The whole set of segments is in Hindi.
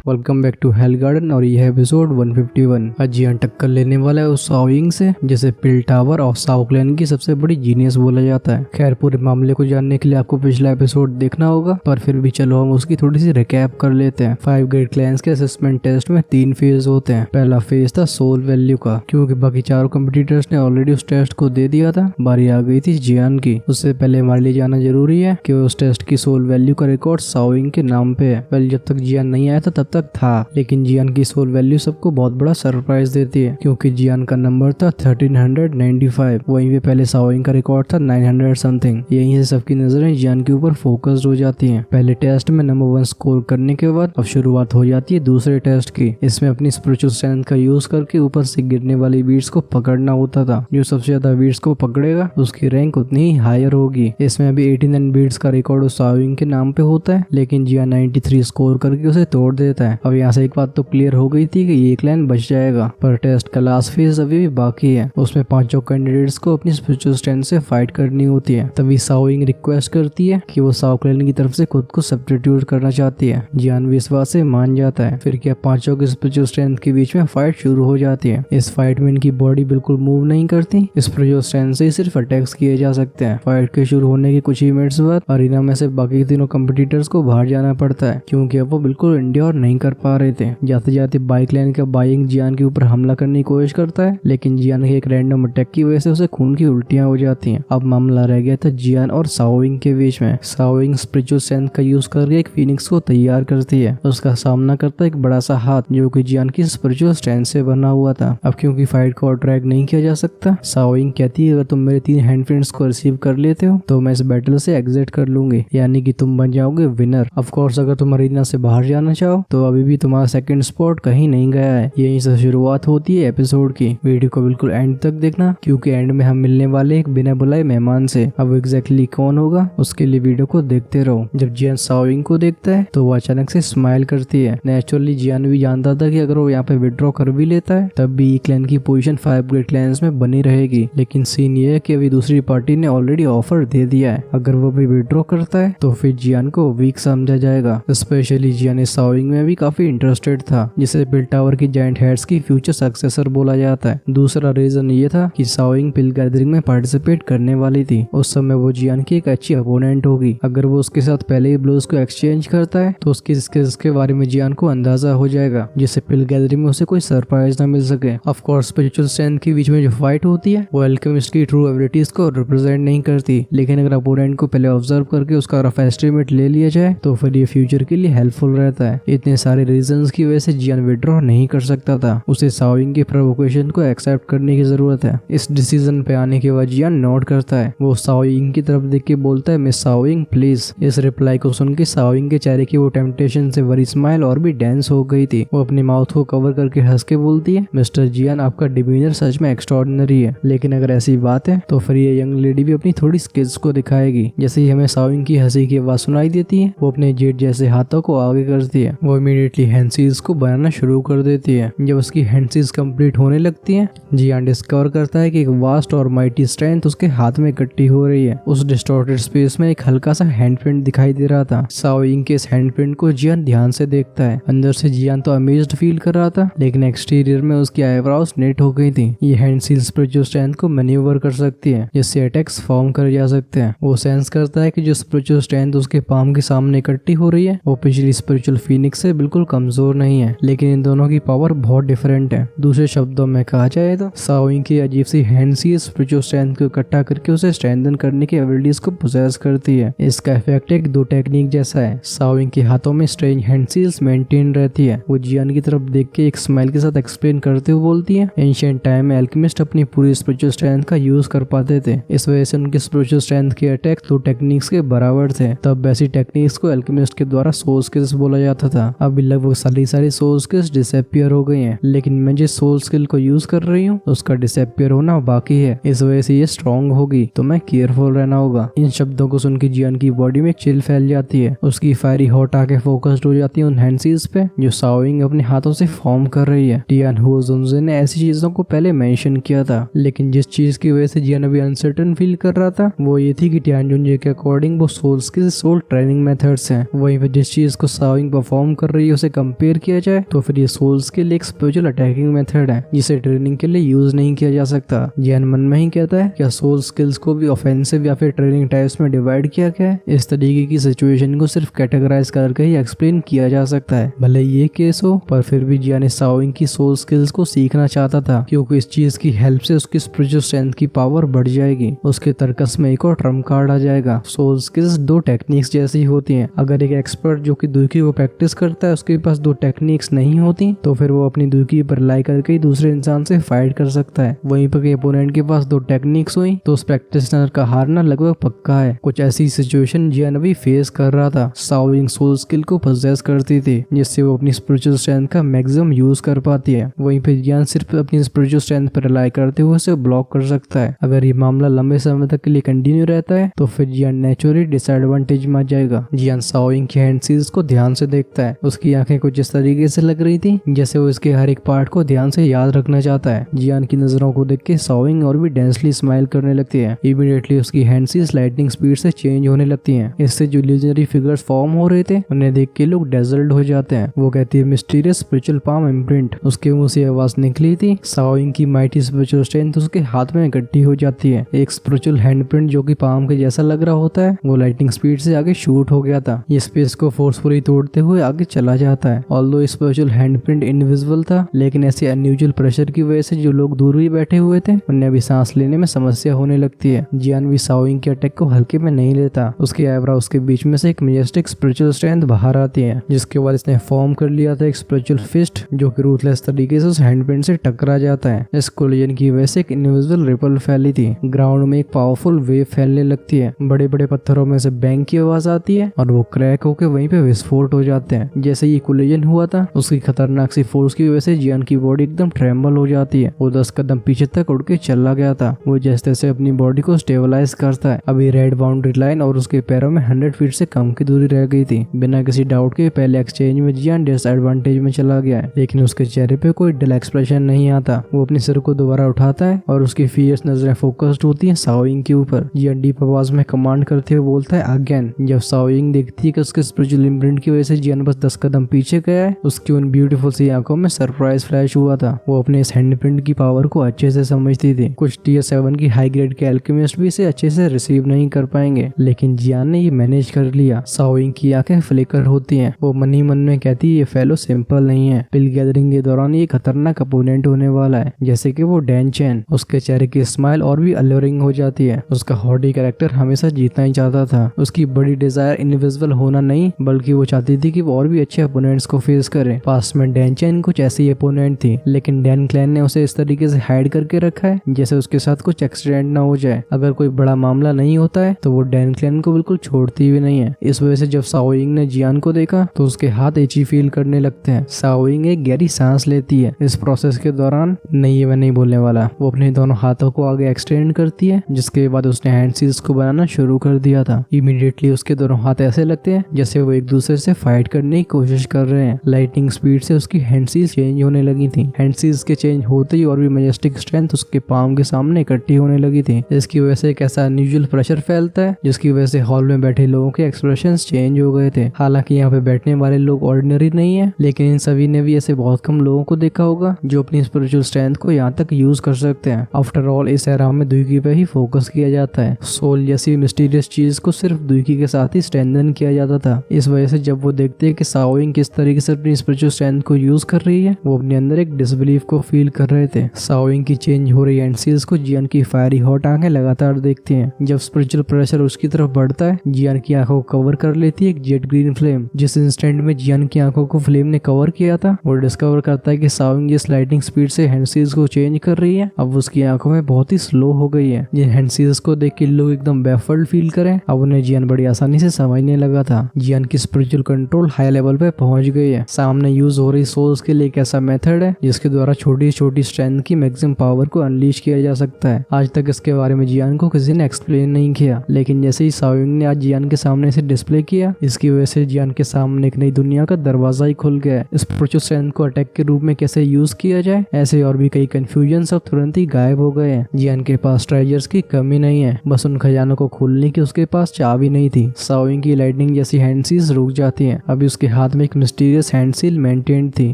Welcome back to hell garden और यह एपिसोड 151। आज जियान टक्कर लेने वाला है उस साओयिंग से जिसे पिलटावर और साओ क्लैन की सबसे बड़ी जीनियस बोला जाता है। खैर पूरे मामले को जानने के लिए आपको पिछला एपिसोड देखना होगा, पर फिर भी चलो हम उसकी थोड़ी सी रिकैप कर लेते हैं। 5 ग्रेट क्लैंस के असेसमेंट टेस्ट में 3 फेज होते हैं। पहला फेज था सोल वैल्यू का, क्योंकि बाकी चारों कंपटीटर्स ने ऑलरेडी उस टेस्ट को दे दिया था, बारी आ गई थी जियान की। उससे पहले हमारे लिए जाना जरूरी है कि उस टेस्ट की सोल वैल्यू का रिकॉर्ड साओयिंग के नाम पे है। पहले जब तक जियान नहीं आया था तब तक था, लेकिन जियान की सोल वैल्यू सबको बहुत बड़ा सरप्राइज देती है, क्योंकि जियान का नंबर था 1395। वहीं पे पहले साओयिंग का रिकॉर्ड था 900 समथिंग। यहीं से सबकी नजरें जियान के ऊपर फोकस्ड हो जाती हैं। पहले टेस्ट में नंबर 1 स्कोर करने के बाद अब शुरुआत हो जाती है दूसरे टेस्ट की। इसमें अपनी स्पिरिचुअल स्ट्रेंथ का यूज करके ऊपर से गिरने वाली बीट्स को पकड़ना होता था। जो सबसे ज्यादा बीट्स को पकड़ेगा उसकी रैंक उतनी ही हायर होगी। इसमें अभी 89 बीट्स का रिकॉर्ड उस साओयिंग के नाम पे होता है, लेकिन जियान 93 स्कोर करके उसे तोड़ देता है। अब यहाँ से एक बात तो क्लियर हो गई थी कि ये क्लैन बच जाएगा, पर टेस्ट का लास्ट फेज अभी भी बाकी है। उसमें 5 कैंडिडेट्स को अपनी स्पिरिचुअल स्ट्रेंथ से फाइट करनी होती है। तभी साओयिंग रिक्वेस्ट करती है कि वो साओ क्लैन की तरफ से खुद को सब्स्टिट्यूट करना चाहती है। जियान भी इस बात से मान जाता है। फिर क्या 5 की स्पिरिचुअल स्ट्रेंथ के बीच में फाइट शुरू हो जाती है। इस फाइट में इनकी बॉडी बिल्कुल मूव नहीं करती, स्पिरिचुअल स्ट्रेंथ से सिर्फ अटैक्स किए जा सकते हैं। फाइट के शुरू होने के कुछ ही मिनट्स बाद अरीना में से बाकी तीनों कंपटीटर्स को बाहर जाना पड़ता है, क्योंकि अब वो बिल्कुल इंड्योर नहीं कर पा रहे थे। जाते जाते बाइक लाइन का बाइंग जियान के ऊपर हमला करने की कोशिश करता है, लेकिन जियान के एक रैंडम अटैक की वजह से उसे खून की उल्टियां हो जाती हैं। अब मामला रह गया था जियान और साओयिंग के बीच में। साओयिंग स्पिरिचुअल स्ट्रेंथ का यूज करके एक फीनिक्स को तैयार करती है। उसका सामना करता है एक बड़ा सा हाथ, जो कि जियान की स्पिरिचुअल स्ट्रेंथ से बना हुआ था। अब क्योंकि फाइट को ट्रैक नहीं किया जा सकता, साओयिंग कहती है अगर तुम मेरे 3 हैंड फ्रेंड्स को रिसीव कर लेते हो तो मैं इस बैटल से एग्जिट कर लूंगी, यानी कि तुम बन जाओगे विनर। ऑफ कोर्स अगर तुम अरीना से बाहर जाना चाहो तो अभी भी तुम्हारा सेकंड स्पॉट कहीं नहीं गया है। यहीं से शुरुआत होती है एपिसोड की। वीडियो को बिल्कुल एंड तक देखना, क्योंकि एंड में हम मिलने वाले एक बिना बुलाए मेहमान से। अब एग्जैक्टली कौन होगा उसके लिए वीडियो को देखते रहो। जब जियान साओयिंग को देखता है तो वो अचानक से स्माइल करती है। नेचुरली जियान भी जानता था कि अगर वो यहाँ पे विड्रॉ कर भी लेता है तब भी क्लैन की पोजीशन 5 ग्रेट क्लैंस में बनी रहेगी। लेकिन सीन ये है कि अभी दूसरी पार्टी ने ऑलरेडी ऑफर दे दिया है। अगर वो भी विड्रॉ करता है तो फिर जियान को वीक समझा जाएगा। स्पेशली जियान साओयिंग में भी काफी इंटरेस्टेड था, जिसे पिलटावर की जायंट हेड्स की फ्यूचर सक्सेसर बोला जाता है। दूसरा रीजन ये था कि साओयिंग पिल गैदरिंग में पार्टिसिपेट करने वाली थी। उस समय वो जियान की एक अच्छी अपोनेंट होगी। अगर वो उसके साथ पहले ही ब्लोज को एक्सचेंज करता है तो उसकी स्किल्स के बारे में जियान को अंदाजा हो जाएगा, जिससे पिल गैदरिंग में उसे कोई सरप्राइज ना मिल सके। ऑफ कोर्स स्पिरिचुअल स्ट्रेंथ के बीच में जो फाइट होती है वो अल्केमिस्ट की ट्रू एबिलिटीज को रिप्रेजेंट नहीं करती, लेकिन अगर अपोनेंट को पहले ऑब्जर्व करके उसका रफ एस्टिमेट ले लिया जाए तो फिर ये फ्यूचर के लिए हेल्पफुल रहता है। इतने सारे रीजंस की वजह से जियान विड्रॉ नहीं कर सकता था। उसे साओयिंग के प्रोवोकेशन को एक्सेप्ट करने की जरूरत है। इस डिसीजन पे आने के बाद जियान नोट करता है। वो साओयिंग की तरफ देख के बोलता है मिस साओयिंग प्लीज। इस रिप्लाई को सुन के साओयिंग के चेहरे की वो टेम्पटेशन से भरी स्माइल और भी डेंस हो गई थी। वो अपने माउथ को कवर करके हंस के बोलती है मिस्टर जियान आपका डिमीनर सच में एक्स्ट्राऑर्डिनरी है, लेकिन अगर ऐसी बात है तो फिर ये यंग लेडी भी अपनी थोड़ी स्किल्स को दिखाएगी। जैसे ही हमें साओयिंग की हंसी की आवाज सुनाई देती है वो अपने जेट जैसे हाथों को आगे करती है। वो इमीडिएटली हैंडसीज को बनाना शुरू कर देती है। जब उसकी हैंडसीज कंप्लीट होने लगती है जियान डिस्कवर करता है कि एक वास्ट और माइटी स्ट्रेंथ उसके हाथ में इकट्ठी हो रही है। उस डिस्टॉर्टेड स्पेस में एक हल्का सा हैंडप्रिंट दिखाई दे रहा था। साओयिंग के इस हैंडप्रिंट को जियान ध्यान से देखता है। अंदर से जियान तो अमेज्ड फील कर रहा था, लेकिन एक्सटीरियर में उसकी आईब्रोज नेट हो गई थी। ये हैंडसीज स्पिरिचुअल स्ट्रेंथ को मैन्यूवर कर सकती है, जिससे अटैक्स फॉर्म कर जा सकते हैं। वो सेंस करता है कि जो स्पिरिचुअल स्ट्रेंथ उसके पाम के सामने इकट्ठी हो रही है वो पिछली स्पिरिचुअल फीनिक्स से बिल्कुल कमजोर नहीं है, लेकिन इन दोनों की पावर बहुत डिफरेंट है। दूसरे शब्दों में कहा जाए तो साओयिंग की अजीब सी हैंडसीज स्पिरिचुअल स्ट्रेंथ को इकट्ठा करके उसे स्ट्रेंथन करने की एबिलिटीज को पोजेस करती है। इसका इफेक्ट एक 2 टेक्निक जैसा है। साओयिंग के हाथों में स्ट्रेंज हैंडसीज मेंटेन रहती है। वो जियान की तरफ देख के एक स्माइल के साथ एक्सप्लेन करते हुए बोलती है एंशिएंट टाइम में अल्केमिस्ट अपनी पूरी स्पिरिचुअल स्ट्रेंथ का यूज कर पाते थे। इस वजह से उनके स्पिरिचुअल स्ट्रेंथ के अटैक 2 टेक्निक्स के बराबर थे। तब वैसी टेक्निक्स को अल्केमिस्ट के द्वारा सोल स्किल्स बोला जाता था। अब लगभग सारी सोल स्किल्स डिसअपियर हो गई हैं, लेकिन मैं जिस सोल स्किल को यूज कर रही हूँ उसका डिसअपियर होना बाकी है। इस वजह से ये स्ट्रॉन्ग होगी, तो मैं केयरफुल रहना होगा। इन शब्दों को सुन के जियान की बॉडी में चिल फैल जाती है। उसकी फायरी हॉट आके फोकस्ड हो जाती है उन हैंडसीज पे जो साओयिंग अपने हाथों से फॉर्म कर रही है। टियान हुओजुनजे ने ऐसी चीजों को पहले मेंशन किया था, लेकिन जिस चीज की वजह से जियान अभी अनसर्टन फील कर रहा था वो ये थी कि टियान जुनजे के अकॉर्डिंग वो soul skills soul training methods हैं। वहीं पे जिस चीज को साओयिंग परफॉर्म कर रही है उसे कंपेयर किया जाए तो फिर ये सोल स्किल एक स्पेशल अटैकिंग मेथड है जिसे ट्रेनिंग के लिए यूज नहीं किया जा सकता। जियान मन में ही कहता है क्या सोल स्किल्स को भी ऑफेंसिव या फिर ट्रेनिंग टाइप्स में डिवाइड किया गया है। इस तरीके की सिचुएशन को सिर्फ कैटेगराइज करके ही एक्सप्लेन किया जा सकता है। भले ये केस हो पर फिर भी जियान शाओइंग की सोल स्किल्स को सीखना चाहता था क्योंकि इस चीज की हेल्प से उसकी स्पिरिचुअल स्ट्रेंथ की पावर बढ़ जाएगी। उसके तर्कस में एक और ट्रम्प कार्ड आ जाएगा। सोल स्किल्स दो टेक्निक्स जैसी होती हैं। अगर एक एक्सपर्ट जो कि दुकी को प्रैक्टिस करता है उसके पास दो टेक्निक्स नहीं होती तो फिर वो अपनी दुकी पर रिलाई करके ही दूसरे इंसान से फाइट कर सकता है। वहीं पर अपोनेंट के पास दो टेक्निक्स हुई तो उस प्रैक्टिशनर का हारना लगभग पक्का है। कुछ ऐसी सिचुएशन जियान अभी फेस कर रहा था। शाओइंग सोल स्किल को पोजेस करती थी जिससे वो अपनी स्पिरिचुअल स्ट्रेंथ का मैक्सिमम यूज कर पाती है। वहीं पे जियान सिर्फ अपनी स्पिरिचुअल स्ट्रेंथ पर रिलाई करते हुए उसे ब्लॉक कर सकता है। अगर ये मामला लंबे समय तक के लिए कंटिन्यू रहता है तो फिर जियान नेचुरली डिसएडवांटेज में आ जाएगा। जियान शाओइंग की हैंड सीज को ध्यान से देखता है। उसकी आंखें कुछ इस तरीके से लग रही थी जैसे वो इसके हर एक पार्ट को ध्यान से याद रखना चाहता है। जियान की नजरों को देख के शाओइंग और भी डेंसली स्माइल करने लगती है। इमीडिएटली उसकी हैंड सीज लाइटनिंग स्पीड से चेंज होने लगती हैं। इससे जो लीजेंडरी फिगर्स फॉर्म हो रहे थे उन्हें देख के लोग डेजल्ड हो जाते हैं। वो कहती है मिस्टीरियस स्पिरिचुअल पाम इम्प्रिंट। उसके मुंह से आवाज निकली थी। शाओइंग की माइटी स्पिरिचुअल स्ट्रेंथ उसके हाथ में इकट्ठी हो जाती है। एक स्पिरिचुअल हैंडप्रिंट जो कि पाम के जैसा लग रहा होता है वो लाइटनिंग स्पीड से आगे शूट हो गया था। ये स्पेस को फोर्सफुली तोड़ते हुए आगे चला जाता है। ऑल्दो स्पिरिचुअल हैंडप्रिंट इनविजिबल था लेकिन ऐसे अनयूजुअल प्रेशर की वजह से जो लोग दूर भी बैठे हुए थे उन्हें भी सांस लेने में समस्या होने लगती है। जियान भी शाओइंग के अटैक को हल्के में नहीं लेता। उसके आईब्रोज के बीच में से एक मेजेस्टिक स्पिरिचुअल स्ट्रेंथ बाहर आती है जिसके बाद इसने फॉर्म कर लिया था एक स्पिरिचुअल फिस्ट जो कि रूथलेस तरीके से उस हैंडप्रिंट से टकरा जाता है। इस कोलिजन की वजह से एक इनविजिबल रिपल फैली थी। ग्राउंड में एक पावरफुल वेव फैलने लगती है। बड़े बड़े पत्थरों में से बैंग की आवाज आती है और वो क्रैक होकर वहीं पे विस्फोट हो जाते हैं। जैसे ये कोलिजन हुआ था उसकी खतरनाक सी फोर्स की वजह से जियान की बॉडी एकदम ट्रेम्बल हो जाती है। वो 10 कदम पीछे तक उड़ के चला गया था। वो जैसे तैसे अपनी बॉडी को स्टेबलाइज करता है। अभी रेड बाउंड्री लाइन और उसके पैरों में 100 फीट से कम की दूरी रह गई थी। बिना किसी डाउट के पहले एक्सचेंज में जियान डिसएडवांटेज में चला गया है लेकिन उसके चेहरे पे कोई डल एक्सप्रेशन नहीं आता। वो अपने सिर को दोबारा उठाता है और उसकी फियर्स नजरें फोकस्ड होती हैं शाओइंग के ऊपर। जियान डीप आवाज में कमांड करते हुए बोलता है अगेन। जब शाओइंग देखती है कि उसके स्पिरिचुअल इम्प्रिंट की वजह से जियान बस 10 कदम पीछे गया है उसकी उन ब्यूटीफुल सी आंखों में सरप्राइज फ्लैश हुआ था। वो अपने इस हैंडप्रिंट की पावर को अच्छे से समझती थी। कुछ टीयर 7 की हाई ग्रेड के एल्केमिस्ट भी इसे अच्छे से रिसीव नहीं कर पाएंगे लेकिन जियान ने ये मैनेज कर लिया। शाओइंग की आंखें फ्लिकर होती हैं। वो मन ही मन में कहती है ये फेलो सिंपल नहीं है। पिल गैदरिंग के दौरान ये खतरनाक अपोनेंट होने वाला है जैसे कि वो डैन चैन। उसके चेहरे की स्माइल और भी अल्लरिंग हो जाती है। उसका हॉडी कैरेक्टर हमेशा जीतना ही चाहता था। उसकी बड़ी डिजायर इनविजिबल होना नहीं बल्कि वो चाहती थी कि वो और भी अच्छे अपोनेंट्स को फेस करे। पास्ट में डैन चैन कुछ ऐसी अपोनेंट थी लेकिन डैन क्लैन ने उसे इस तरीके से हाइड करके रखा है जैसे उसके साथ कुछ एक्सीडेंट ना हो जाए। अगर कोई बड़ा मामला नहीं होता है तो वो डैन क्लैन को बिल्कुल छोड़ती भी नहीं है। इस वजह से जब शाओइंग ने जियान को देखा तो उसके हाथ एची फील करने लगते हैं। शाओइंग एक गहरी सांस लेती है। इस प्रोसेस के दौरान नहीं मैं नहीं बोलने वाला। वो अपने दोनों हाथों को आगे एक्सटेंड करती है जिसके बाद उसने हैंड सीज को बनाना शुरू कर दिया था। इमीडिएटली उसके दोनों हाथ ऐसे लगते हैं जैसे वो एक दूसरे से फाइट करने की कोशिश कर रहे हैं। लाइटनिंग स्पीड से उसकी हैंड सीज चेंज होने लगी थी। हैंड सीज के चेंज होते ही और भी मैजेस्टिक स्ट्रेंथ उसके पाम के सामने इकट्ठी होने लगी थी। इसकी वजह से एक ऐसा अनयूजुअल प्रेशर फैलता है जिसकी वजह से हॉल में बैठे लोगों के एक्सप्रेशंस चेंज हो गए थे। हालांकि यहाँ पे बैठने वाले लोग ऑर्डिनरी नहीं है लेकिन इन सभी ने भी ऐसे बहुत कम लोगों को देखा होगा जो अपनी स्पिरिचुअल स्ट्रेंथ को यहाँ तक यूज कर सकते हैं। आफ्टर ऑल इस एरा में दुकी पे ही फोकस किया जाता है। सोल जैसी मिस्टीरियस चीज को सिर्फ दुकी के साथ ही स्ट्रेंथन किया जाता था। इस वजह से जब वो देखते हैं कि शाओइंग किस तरीके से अपनी स्पिरिचुअल स्ट्रेंथ को यूज कर रही है वो अपने अंदर एक डिसबिलीफ को फील कर रहे थे। शाओइंग की चेंज हो रही हैंड सीज को जियान की फायरी हॉट आंखें लगातार देखती हैं। जब स्पिरिचुअल प्रेशर उसकी तरफ बढ़ता है जियान की आंखों को कवर कर लेती है एक जेट ग्रीन फ्लेम। जिस इंस्टेंट में जियान की आंखों को फ्लेम ने कवर किया था वो डिस्कवर करता है कि शाओइंग जिस लाइटनिंग स्पीड से हैंड सीज को चेंज कर रही है अब उसकी आंखों में बहुत ही स्लो हो गई है। जिन हैंड सीज को देख के लोग एकदम बैफल्ड फील करें अब उन्हें जियान बड़ी आसानी से समझने लगा था। जियान की स्पिरिचुअल कंट्रोल हाई लेवल पे पहुंच गई है। सामने यूज हो रही सोल्स के लिए एक ऐसा मेथड है जिसके द्वारा छोटी छोटी स्ट्रेंथ की मैक्सिमम पावर को अनलीश किया जा सकता है। आज तक इसके बारे में जियान को किसी ने एक्सप्लेन नहीं किया लेकिन जैसे ही शाओइंग ने आज जियान के सामने से डिस्प्ले किया इसकी वजह से जियान के सामने एक नई दुनिया का दरवाजा ही खुल गया है। स्पिरिचुअल स्ट्रेंथ को अटैक के रूप में कैसे यूज किया जाए ऐसे और भी कई कंफ्यूजन सब तुरंत ही गायब हो गए हैं। जियान के पास ट्रेजर्स की कमी नहीं है बस उन खजानों को खोलने की उसके पास चाबी नहीं थी। शाओइंग की लाइटनिंग जैसी हैंड सीज रुक जाती है। अभी उसके हाथ में एक मिस्टीरियस हैंड सील मेंटेन थी।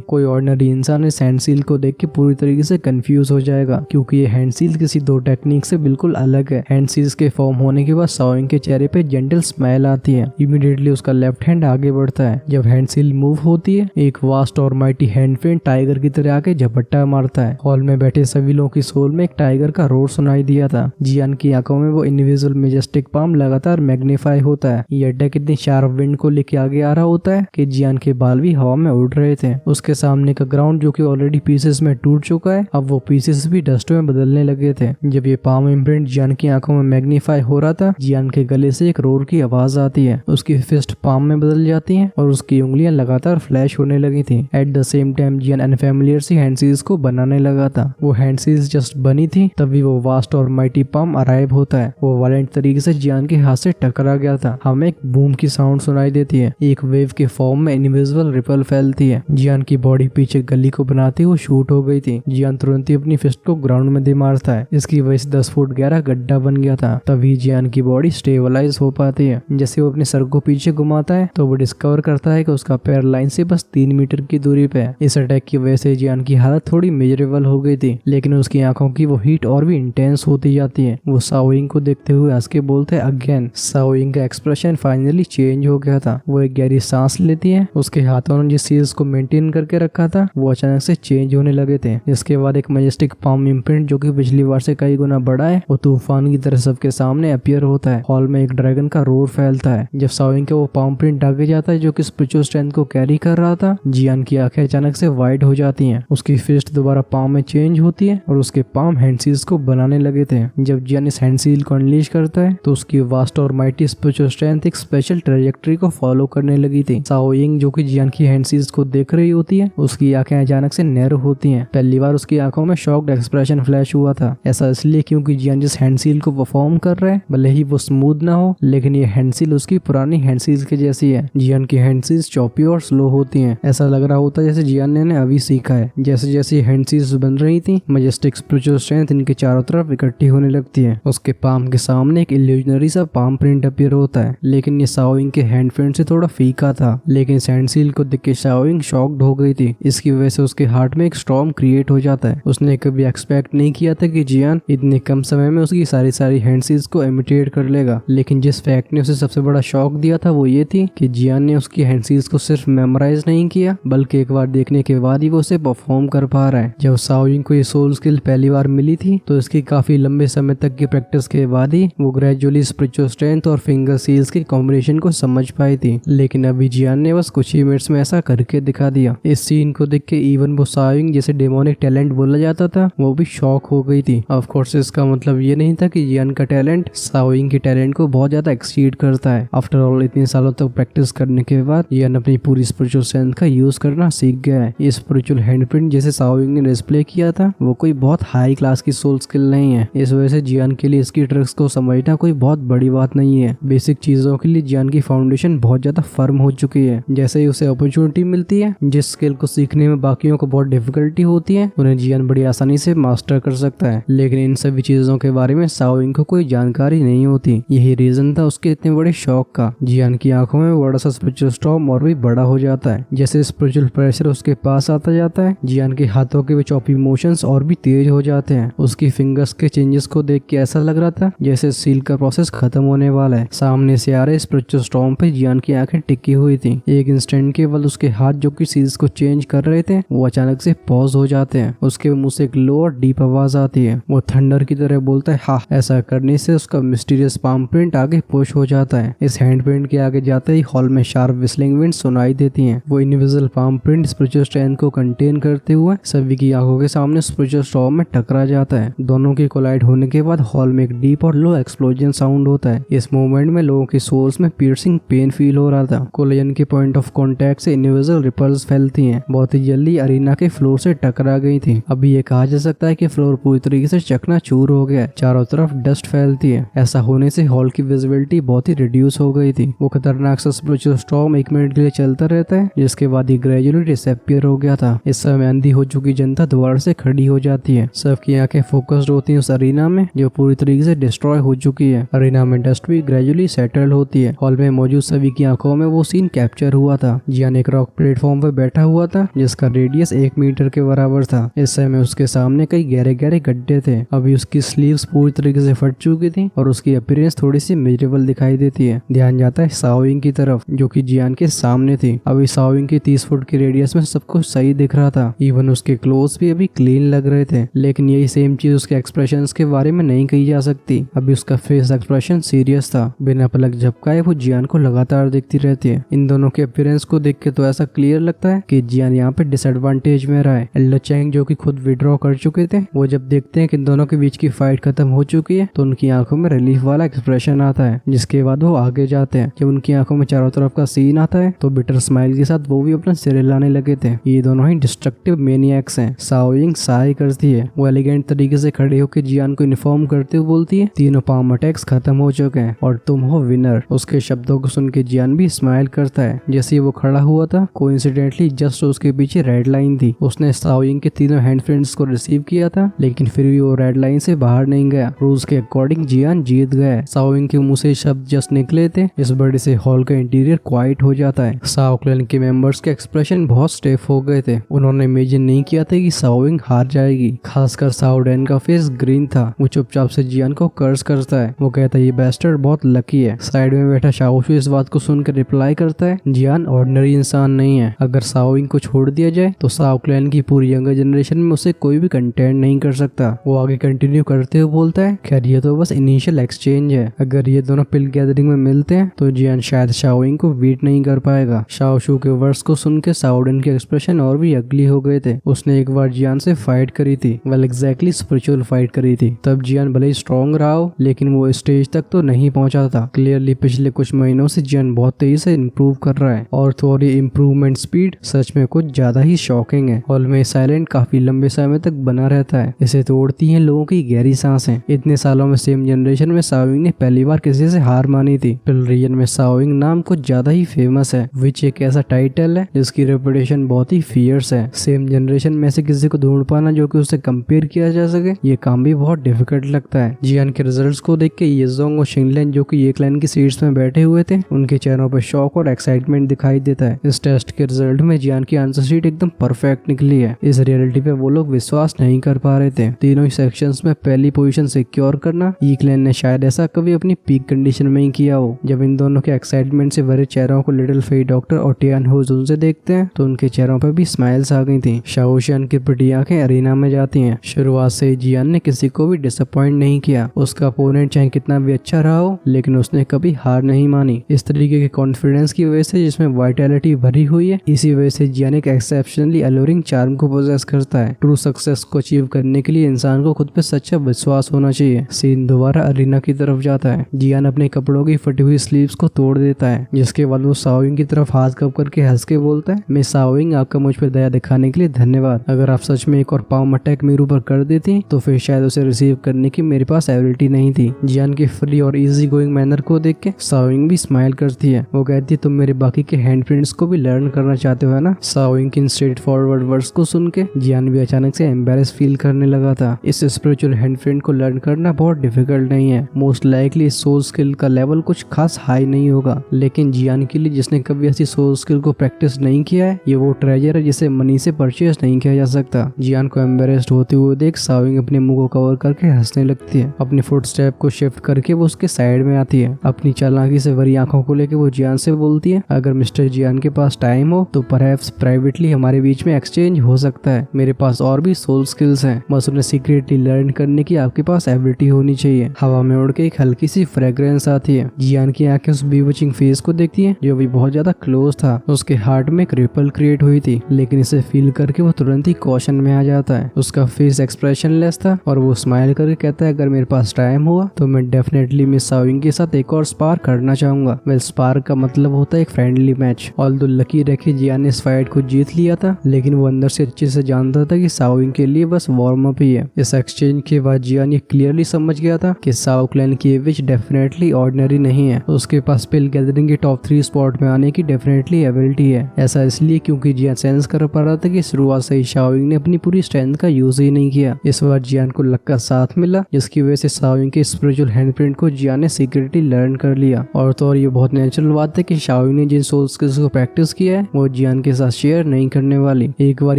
कोई ऑर्डिनरी इंसान इस हैंड सील को देख के पूरी तरीके से कंफ्यूज हो जाएगा, क्योंकि ये हैंड सील किसी दो टेक्निक से बिल्कुल अलग है। हैंड सील्स के फॉर्म होने के बाद शाओइंग के चेहरे पे जेंटल स्माइल आती है। इमीडिएटली उसका लेफ्ट हैंड आगे बढ़ता है। जब हैंड सील मूव होती है, एक वास्ट और माइटी हैंड पेन टाइगर की तरह आके झपट्टा मारता है। हॉल में बैठे सभी लोगों की सोल में एक टाइगर का रोर सुनाई दिया था। जियान की आंखों में वो इनविजिबल मेजेस्टिक पाम लगातार मैग्नीफाई होता है। ये अटैक इतनी शार्प विंड को लेके आगे आ रहा होता है कि जियान के बाल भी हवा में उड़ रहे थे। उसके सामने का ग्राउंड जो कि ऑलरेडी पीसेस में टूट चुका है, अब वो पीसेस भी डस्ट में बदलने लगे थे। जब ये पाम इम्प्रिंट जियान की आंखों में मैग्नीफाई हो रहा था, जियान के गले से एक रोर की आवाज आती है। उसकी फिस्ट पाम में बदल जाती है और उसकी उंगलियां लगातार फ्लैश होने लगी थी। At the same time Jian unfamiliar सी हैंड सील्स को बनाने लगा था। वो हैंड सील्स जस्ट बनी थी, तभी वो वास्ट और माइटी पाम अराइव होता है। वो वायलेंट तरीके से जियान के हाथ से टकरा गया था। हमें एक बूम की साउंड सुनाई देती है। एक वेव के फॉर्म में इनविजिबल रिपल फैलती है। जियान की बॉडी पीछे गली को बनाती हुई शूट हो गई थी। जियान तुरंत ही अपनी फिस्ट को ग्राउंड में दे मारता है। इसकी वजह से 10 फुट गहरा गड्ढा बन गया था। तभी जियान की बॉडी स्टेबलाइज हो पाती है। जैसे वो अपने सर को पीछे घुमाता है तो वो डिस्कवर करता है कि उसका पैर लाइन से बस 3 मीटर की दूरी पे है। इस अटैक की वजह से जियान की हालत थोड़ी मेजरेबल हो गई थी, लेकिन उसकी आंखों की वो हीट और भी इंटेंस होती जाती है। वो शाओइंग को देखते हुए हंस के बोलते हैं अगेन। शाओइंग का एक्सप्रेशन फाइनली चेंज हो गया था। वो एक गहरी सांस लेती है। उसके हाथों ने जिस सील्स को मेंटेन करके रखा था वो अचानक से चेंज होने लगे थे। इसके बाद एक मैजेस्टिक पाम इम्प्रिंट जो कि पिछली बार से कई गुना बड़ा है, वो तूफान की तरह सबके सामने अपीयर होता है। हॉल में एक ड्रैगन का रोर फैलता है। जब शाओइंग के वो पाम प्रिंट आगे जाता है जो कि स्पिरिचुअल स्ट्रेंथ को कैरी कर रहा था, जियान की आंखें अचानक से वाइड हो जाती हैं। उसकी फिस्ट दोबारा पाम में चेंज होती है और उसके पाम हैंड सील्स को बनाने लगे थे। जब जियान इस हैंड सील को अनलीश करता है तो उसकी वास्ट और माइटी स्पिरिचुअल स्ट्रेंथ एक स्पेशल ट्रेजेक्टरी को फॉलो करने लगी थी। शाओइंग जो कि जियान की हैंड सील्स को देख रही होती है, उसकी आंखें अचानक से नैरो होती हैं। पहली बार उसकी आंखों में शॉक्ड एक्सप्रेशन फ्लैश हुआ था। ऐसा इसलिए क्योंकि जियान जिस हैंड सील को परफॉर्म कर रहे हैं, भले ही वो स्मूथ ना हो, लेकिन ये हैंड सील उसकी पुरानी हैंड सील्स के जैसी है। जियान की हैंड सील्स चौपी और स्लो होती हैं। ऐसा लग रहा होता है जैसे जियान ने अभी सीखा है। जैसे जैसे हैंड सील्स बन रही थी, मैजेस्टिक स्पिरिचुअल स्ट्रेंथ इनके चारों तरफ इकट्ठी होने लगती है। उसके पाम के सामने एक इल्यूजनरी सा पाम प्रिंट अपीयर होता है, लेकिन ये शाओइंग के हैंड प्रिंट से थोड़ा फीका था। लेकिन इस हैंड सील को देख के शाओइंग शॉक्ड हो गई थी। इसकी वजह से उसके हार्ट में एक स्टॉर्म क्रिएट हो जाता है। उसने कभी एक्सपेक्ट नहीं किया था कि जियान इतने कम समय में उसकी सारी हैंड सील्स को इमिटेट कर लेगा। लेकिन जिस फैक्ट ने उसे सबसे बड़ा शॉक दिया था वो ये थी कि जियान ने उसकी हैंड सील्स को सिर्फ मेमोराइज नहीं किया, बल्कि एक बार देखने के बाद ही वो उसे परफॉर्म कर पा रहा है। जब शाओइंग को ये सोल स्किल पहली बार मिली थी तो इसकी काफी लंबे समय तक की प्रैक्टिस के बाद ही वो ग्रेजुअली स्पिरिचुअल स्ट्रेंथ और फिंगर सील्स के कॉम्बिनेशन को समझ पाई थी। लेकिन अभी जियान ने बस कुछ ही मिनट्स में ऐसा करके दिखा दिया। इस सीन को देख के इवन वो शाओइंग जिसे डेमोनिक टैलेंट बोला जाता था वो भी शॉक हो गई थी। ऑफ कोर्स इसका मतलब ये नहीं था कि जियान का टैलेंट शाओइंग के टैलेंट को बहुत ज्यादा एक्सीड करता है। आफ्टर ऑल इतने सालों तक प्रैक्टिस करने के बाद जियान अपनी पूरी स्पिरिचुअल स्ट्रेंथ का यूज करना सीख गया है। ये स्पिरिचुअल हैंडप्रिंट जैसे शाओइंग ने डिस्प्ले किया था वो कोई बहुत हाई क्लास की सोल स्किल नहीं है। इस वजह से जियान के लिए इसकी ट्रिक्स को समझना कोई बहुत बड़ी बात नहीं है। बेसिक चीजों के लिए जियान की फाउंडेशन बहुत ज्यादा फर्म हो चुकी है। जैसे ही उसे अपॉर्चुनिटी मिलती है, जिस स्किल को सीखने में बाकियों को बहुत डिफिकल्टी होती है, उन्हें जियान बड़ी आसानी से मास्टर कर सकता है। लेकिन इन सभी चीजों के बारे में शाओइंग को कोई जानकारी नहीं होती। यही रीजन था उसके इतने बड़े शौक का। जियान की आंखों में बड़ा सा स्पिरिचुअल स्टॉर्म और भी बड़ा हो जाता है। जैसे स्पिरिचुअल प्रेशर उसके पास आता जाता है, जियान के हाथों के चॉप इमोशंस और भी तेज हो जाते हैं। उसकी फिंगर्स के चेंजेस को देख के ऐसा लग रहा था जैसे सील का प्रोसेस खत्म होने वाला है। सामने से आ रहे स्पिरिचुअल स्टॉर्म पे जियान की आंखें टिकी हुई थी। एक इंस्टेंट केवल उसके हाथ जो कि सील्स को चेंज कर रहे थे वो अचानक से पॉज हो जाते हैं। उसके मुंह से एक लो और डीप आवाज आती है। वो थंडर की तरह बोलता है हा। ऐसा करने से उसका मिस्टीरियस पाम प्रिंट आगे पुश हो जाता है। इस हैंड प्रिंट के आगे जाते ही हॉल में शार्प विस्लिंग विंड सुनाई देती हैं। वो invisible palm print spiritual strength को कंटेन करते हुए सभी की आंखों के सामने स्पिरिचुअल स्टॉर्म में टकरा जाता है। दोनों की कोलाइड होने के बाद हॉल में एक डीप और लो एक्सप्लोजन साउंड होता है। इस मोमेंट में लोगों की सोल्स में पियर्सिंग पेन फील हो रहा था। कोलिजन के पॉइंट ऑफ कांटेक्ट से इनविजिबल रिपल्स फैलती हैं। बहुत ही जल्दी अरीना के फ्लोर से टकरा गई थी। अभी ये कहा जा सकता है कि फ्लोर पूरी तरीके से चकनाचूर हो गया है। चारों तरफ डस्ट फैलती है। ऐसा होने से हॉल की विजिबिलिटी बहुत ही रिड्यूस हो गई थी। वो खतरनाक सा स्पिरिचुअल स्टॉर्म 1 मिनट के लिए चलता रहता है, जिसके बाद ही ग्रेजुअली डिसअपीयर हो गया था। इस समय अंधी हो चुकी जनता दोबारा से खड़ी हो जाती है। सबकी आंखें फोकस्ड होती हैं उस अरीना में जो पूरी तरीके से डिस्ट्रॉय हो चुकी है। अरीना में डस्ट भी ग्रेजुअली सेटल होती है। हॉल में मौजूद सभी की आंखों में वो सीन कैप्चर हुआ था। जियान एक रॉक प्लेटफॉर्म पर बैठा हुआ था जिसका रेडियस 1 मीटर के बराबर था। इस समय उसके सामने कई गहरे गहरे गड्ढे थे। अभी उसकी स्लीव्स पूरी तरीके से फट चुकी थी और उसकी अपीयरेंस थोड़ी सी मिजरेबल दिखाई देती है। ध्यान जाता है शाओविंग की तरफ जो कि जियान के सामने थी। अभी शाओविंग की 30 फुट की रेडियस में सब कुछ सही दिख रहा था। इवन उसके क्लोथ्स भी अभी क्लीन लग रहे थे, लेकिन यही सेम चीज उसके एक्सप्रेशंस के बारे में नहीं कही जा सकती। अभी उसका फेस एक्सप्रेशन सीरियस था। बिना पलक झपकाए वो जियान को लगातार देखती रहती है। इन दोनों के अपीयरेंस को देख के तो ऐसा क्लियर लगता है कि जियान यहाँ पे डिसएडवांटेज में रहा है। एल्डर चैंग जो कि खुद विड्रॉ कर चुके थे, वो जब देखते हैं कि इन दोनों के बीच की फाइट खत्म हो चुकी है तो उनकी आंखों में रिलीफ वाला एक्सप्रेशन आता है, जिसके बाद वो आगे जाते हैं। जब उनकी आंखों में चारों तरफ का सीन आता है तो बिटर स्माइल के साथ वो भी अपना सिर हिलाने लगे थे। ये दोनों ही डिस्ट्रक्टिव मेनियक्स हैं। शाओविंग साई करती है। वो एलिगेंट तरीके से खड़े होकर जियान को इन्फॉर्म करते हुए बोलती है, तीनों पाम अटैक्स खत्म हो चुके हैं और तुम हो विनर। उसके शब्दों को सुन के जियान भी स्माइल करता है। जैसे ही वो खड़ा हुआ था, कोइंसिडेंटली जस्ट उसके पीछे रेड लाइन थी। उसने शाओविंग के तीनों हैंड फ्रेंड्स को रिसीव किया था, लेकिन फिर भी वो रेड लाइन से बाहर नहीं गया। रूल्स के अकॉर्डिंग जियान जीत गया। शाओविंग के मुंह से शब्द जस्ट निकले थे, इस बड़े से हॉल का इंटीरियर क्वाइट हो जाता है। शाओ क्लैन के मेंबर्स के एक्सप्रेशन बहुत स्टेफ हो गए थे। उन्होंने इमेजिन नहीं किया था कि शाओविंग हार जाएगी। खासकर शाओ डैन का फेस ग्रीन था। वो चुपचाप से जियान को कर्स करता है। वो कहता है ये बेस्टर्ड बहुत लकी है। साइड में बैठा शाओशु इस बात को सुनकर रिप्लाई करता है, जियान ऑर्डिनरी इंसान नहीं है। अगर शाओविंग को छोड़ दिया जाए तो शाओ क्लैन की पूरी यंगर जनरेशन में उसे कोई भी कंटेंट नहीं कर सकता। वो आगे कंटिन्यू करते हुए बोलता है, खैर ये तो बस इनिशियल एक्सचेंज है। अगर ये दोनों पिल गैदरिंग में मिलते हैं तो जियान शायद शाओविंग को बीट नहीं कर पाएगा। शाओशु के वर्ड्स को सुन के शाओ डैन के एक्सप्रेशन और भी अगली हो गए थे। उसने एक बार जियान से फाइट करी थी, वेल एग्जैक्टली स्पिरिचुअल फाइट करी थी। तब जियान भले ही स्ट्रॉन्ग रहा हो, लेकिन वो स्टेज तक तो नहीं पहुंचा था। क्लियरली पिछले कुछ महीनों से जियान बहुत तेजी से इम्प्रूव कर रहा है और थोड़ी इम्प्रूवमेंट स्पीड सच में कुछ ज्यादा ही शॉकिंग है। हॉल में साइलेंट काफी लंबे समय तक बना रहता है। इसे तोड़ती हैं लोगों की गहरी सांसें। इतने सालों में सेम जनरेशन में शाओविंग ने पहली बार किसी से हार मानी थी। पिल रीजन में शाओविंग नाम कुछ ज्यादा ही फेमस है, विच एक ऐसा टाइटल है जिसकी रेपुटेशन बहुत ही फियर्स है। सेम जनरेशन में से किसी को ढूंढ पाना जो कि उससे कंपेयर किया जा सके, ये काम भी बहुत डिफिकल्ट लगता है। जियान के रिजल्ट्स को देख के येजोंग और शिंगलिन जो कि ये क्लैन की सीट्स में बैठे हुए थे, उनके चेहरों पर शॉक और एक्साइटमेंट दिखाई देता है। इस टेस्ट के रिजल्ट में जियान की आंसर शीट एकदम परफेक्ट निकली है। इस रियलिटी पे वो लोग विश्वास नहीं कर पा रहे थे। तीनों ही सेक्शंस में पहली पोजीशन सिक्योर करना ये क्लैन ने शायद ऐसा कभी अपनी पीक कंडीशन में ही किया हो। जब इन दोनों के एक्साइटमेंट से भरे चेहरों को लिटिल फेई डॉक्टर और टियान हो जुन से देखते हैं तो उनके चेहरों पर भी स्माइल्स आ गई थी। शाओशियान की प्रिटी आंखें अरीना में जाती हैं। शुरुआत से जियान ने किसी को भी डिसअपॉइंट नहीं किया। उसका अपोनेंट चाहे कितना भी अच्छा रहा हो, लेकिन उसने कभी हार नहीं मानी। इस तरीके के कॉन्फिडेंस की वजह से जिसमें वाइटैलिटी भरी हुई है, इसी वजह से जियान एक एक्सेप्शनली अलोरिंग चार्म को पोजेस करता है। ट्रू सक्सेस को अचीव करने के लिए इंसान को खुद पे सच्चा विश्वास होना चाहिए। सीन दोबारा अरीना की तरफ जाता है। जियान अपने कपड़ों की फटी हुई स्लीव्स को तोड़ देता है, जिसके बाद वो शाओविंग की तरफ हाथ कप करके हंस के बोलता है, मैं शाओविंग आपका मुझ पर दया दिखाने के लिए धन्यवाद। अगर आप सच में एक और पाम अटैक मेरे ऊपर कर देती तो फिर शायद उसे रिसीव करने की मेरे पास एबिलिटी नहीं थी। जियान के फ्री और इजी गोइंग मैनर को देख के शाओविंग भी स्माइल करती है। वो कहती है, तुम मेरे बाकी के हैंड प्रिंट्स को भी लर्न करना चाहते हो है ना। शाओविंग की स्ट्रेट फॉरवर्ड वर्ड्स को सुन के जियान भी अचानक से एम्बेरेस फील करने लगा था। इस स्पिरिचुअल हैंड प्रिंट को लर्न करना बहुत डिफिकल्ट नहीं है। मोस्ट लाइकली सोल स्किल का लेवल कुछ खास हाई नहीं होगा, लेकिन जियान के लिए जिसने कभी ऐसी सोल स्किल को प्रैक्टिस नहीं किया है, ये वो ट्रेजर है जिसे मनी से परचेज नहीं किया जा सकता। जियान को एम्बेरेस्ड होते हुए देख शाओविंग अपने मुंह को कवर करके हंसने लगती है। अपनी फुट स्टेप को शिफ्ट करके वो उसके साइड में आती है। अपनी चालाकी से भरी आंखों को लेकर वो जियान से बोलती है, अगर मिस्टर जियान के पास टाइम हो तो परहैप्स प्राइवेटली हमारे बीच में एक्सचेंज हो सकता है। मेरे पास और भी सोल स्किल्स हैं, बस उन्हें सीक्रेटली लर्न करने की आपके पास एबिलिटी होनी चाहिए। हवा में उड़ के एक हल्की सी फ्रेग्रेंस आती है। जियान की आंखें उस बीवचिंग फेस को देखती है जो भी बहुत ज्यादा क्लोज था। उसके हार्ट में एक रिपल क्रिएट हुई थी, लेकिन इसे फील करके वो तुरंत ही कॉशन में आ जाता है। उसका फेस एक्सप्रेशन लेस था और वो स्माइल करके कहता है, अगर मेरे पास टाइम हुआ तो मैं डेफिनेटली मिस शाओविंग के साथ एक और स्पार्क करना चाहूंगा। वेल स्पार्क का मतलब होता है एक फ्रेंडली मैच। ऑल्दो लकी रखे जियान ने इस फाइट को जीत लिया था, लेकिन वो अंदर से अच्छे से जानता था कि शाओविंग के लिए बस वार्म अप ही है। इस एक्सचेंज के बाद जियान ये क्लियरली समझ गया था कि शाओ क्लैन की विच डेफिनेटली ऑर्डिनरी नहीं है। उसके पास पिल गैदरिंग के टॉप 3 स्पॉट में आने की डेफिनेटली एबिलिटी है। ऐसा इसलिए क्योंकि जियान सेंस कर पा रहा था कि शुरुआत से ही शाओविंग ने अपनी पूरी स्ट्रेंथ का यूज ही नहीं किया। इस बार जियान को लक का साथ मिला, जिसकी वजह से शाओविंग के स्पिरिचुअल हैंडप्रिंट को जियान ने सीक्रेटली लर्न कर लिया। और तो और ये बहुत नेचुरल बात है कि शाओविंग ने जिन सोल स्किल्स को प्रैक्टिस किया है वो जियान के साथ शेयर नहीं करने वाली। एक बार